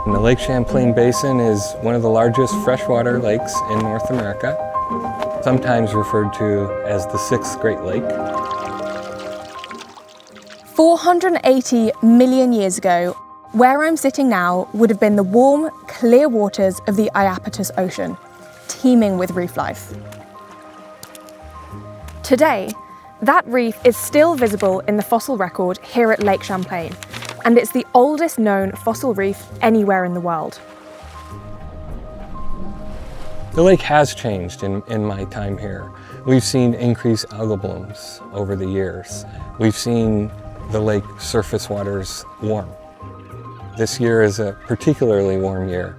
And the Lake Champlain Basin is one of the largest freshwater lakes in North America, sometimes referred to as the sixth Great Lake. 480 million years ago, where I'm sitting now would have been the warm, clear waters of the Iapetus Ocean, teeming with reef life. Today, that reef is still visible in the fossil record here at Lake Champlain, and it's the oldest known fossil reef anywhere in the world. The lake has changed in my time here. We've seen increased algal blooms over the years. We've seen the lake surface waters warm. This year is a particularly warm year.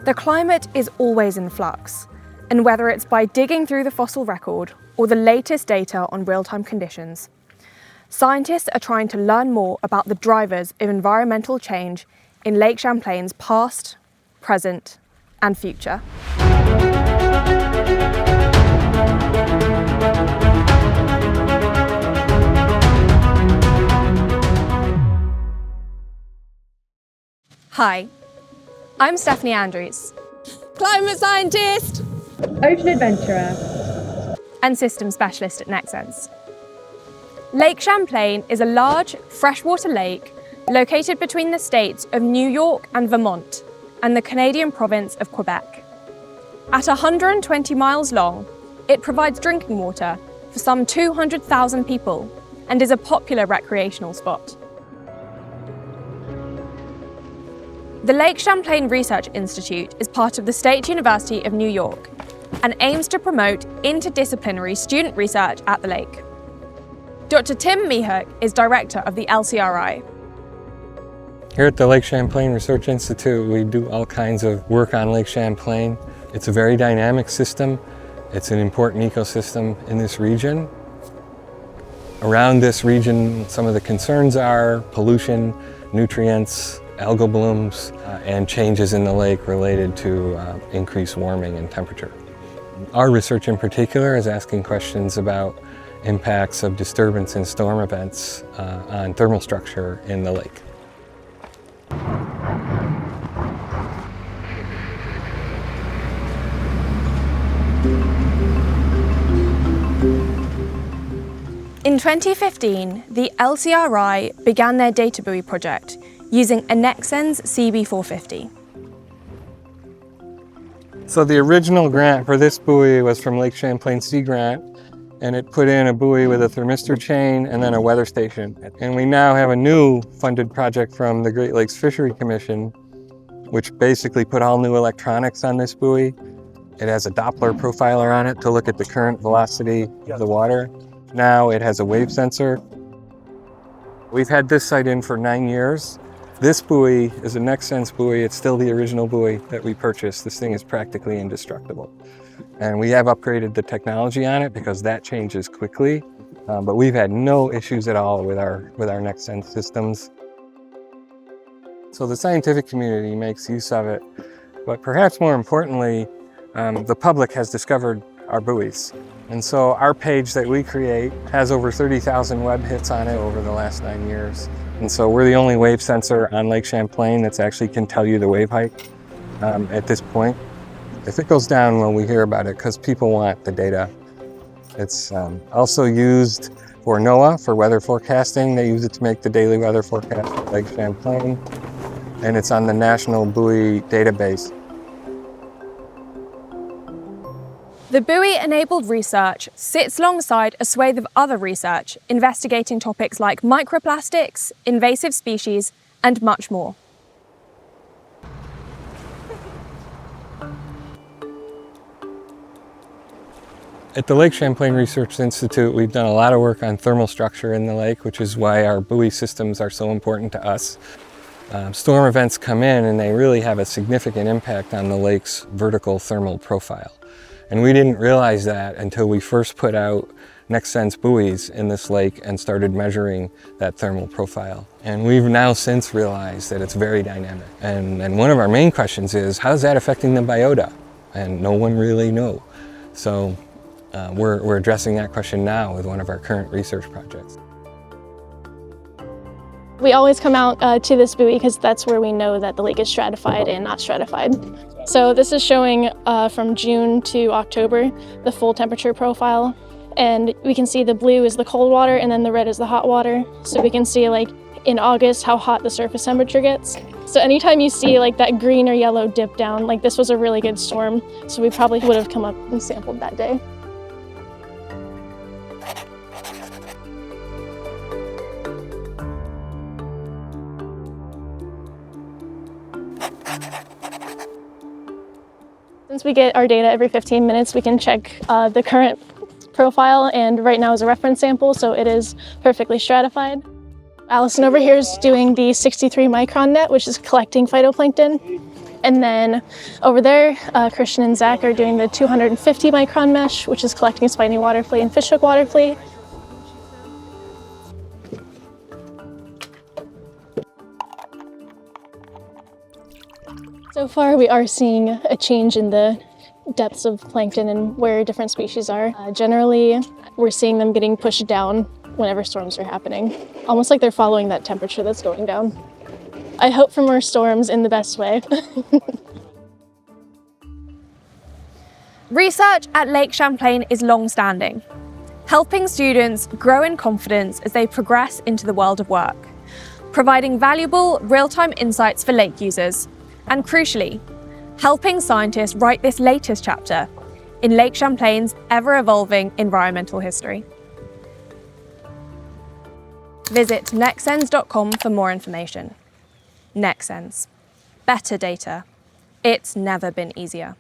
The climate is always in flux, and whether it's by digging through the fossil record or the latest data on real-time conditions, scientists are trying to learn more about the drivers of environmental change in Lake Champlain's past, present, and future. Hi, I'm Stephanie Andrews, climate scientist, ocean adventurer, and systems specialist at NexSens. Lake Champlain is a large freshwater lake located between the states of New York and Vermont and the Canadian province of Quebec. At 120 miles long, it provides drinking water for some 200,000 people and is a popular recreational spot. The Lake Champlain Research Institute is part of the State University of New York and aims to promote interdisciplinary student research at the lake. Dr. Tim Mihuc is director of the LCRI. Here at the Lake Champlain Research Institute, we do all kinds of work on Lake Champlain. It's a very dynamic system. It's an important ecosystem in this region. Around this region, some of the concerns are pollution, nutrients, algal blooms, and changes in the lake related to increased warming and temperature. Our research in particular is asking questions about impacts of disturbance and storm events on thermal structure in the lake. In 2015, the LCRI began their data buoy project using a NexSens CB450. So the original grant for this buoy was from Lake Champlain Sea Grant, and it put in a buoy with a thermistor chain and then a weather station. And we now have a new funded project from the Great Lakes Fishery Commission, which basically put all new electronics on this buoy. It has a Doppler profiler on it to look at the current velocity of the water. Now it has a wave sensor. We've had this site in for 9 years. This buoy is a NexSens buoy. It's still the original buoy that we purchased. This thing is practically indestructible. And we have upgraded the technology on it because that changes quickly. But we've had no issues at all with our NexSens systems. So the scientific community makes use of it. But perhaps more importantly, the public has discovered our buoys. And so our page that we create has over 30,000 web hits on it over the last 9 years. And so we're the only wave sensor on Lake Champlain that actually can tell you the wave height at this point. If it goes down, well, we hear about it because people want the data. It's also used for NOAA, for weather forecasting. They use it to make the daily weather forecast for Lake Champlain. And it's on the National Buoy Database. The buoy-enabled research sits alongside a swathe of other research investigating topics like microplastics, invasive species, and much more. At the Lake Champlain Research Institute, we've done a lot of work on thermal structure in the lake, which is why our buoy systems are so important to us. Storm events come in and they really have a significant impact on the lake's vertical thermal profile. And we didn't realize that until we first put out NexSens buoys in this lake and started measuring that thermal profile. And we've now since realized that it's very dynamic. And one of our main questions is, how's that affecting the biota? And no one really knows. So we're addressing that question now with one of our current research projects. We always come out to this buoy because that's where we know that the lake is stratified and not stratified. So this is showing from June to October, the full temperature profile. And we can see the blue is the cold water and then the red is the hot water. So we can see like in August how hot the surface temperature gets. So anytime you see like that green or yellow dip down, like this was a really good storm. So we probably would have come up and sampled that day. Since we get our data every 15 minutes, we can check the current profile, and right now is a reference sample, so it is perfectly stratified. Allison over here is doing the 63 micron net, which is collecting phytoplankton. And then over there, Christian and Zach are doing the 250 micron mesh, which is collecting spiny water flea and fishhook water flea. So far, we are seeing a change in the depths of plankton and where different species are. Generally, we're seeing them getting pushed down whenever storms are happening, almost like they're following that temperature that's going down. I hope for more storms in the best way. Research at Lake Champlain is long-standing, helping students grow in confidence as they progress into the world of work, providing valuable real-time insights for lake users, and crucially, helping scientists write this latest chapter in Lake Champlain's ever-evolving environmental history. Visit nexsens.com for more information. NexSens. Better data. It's never been easier.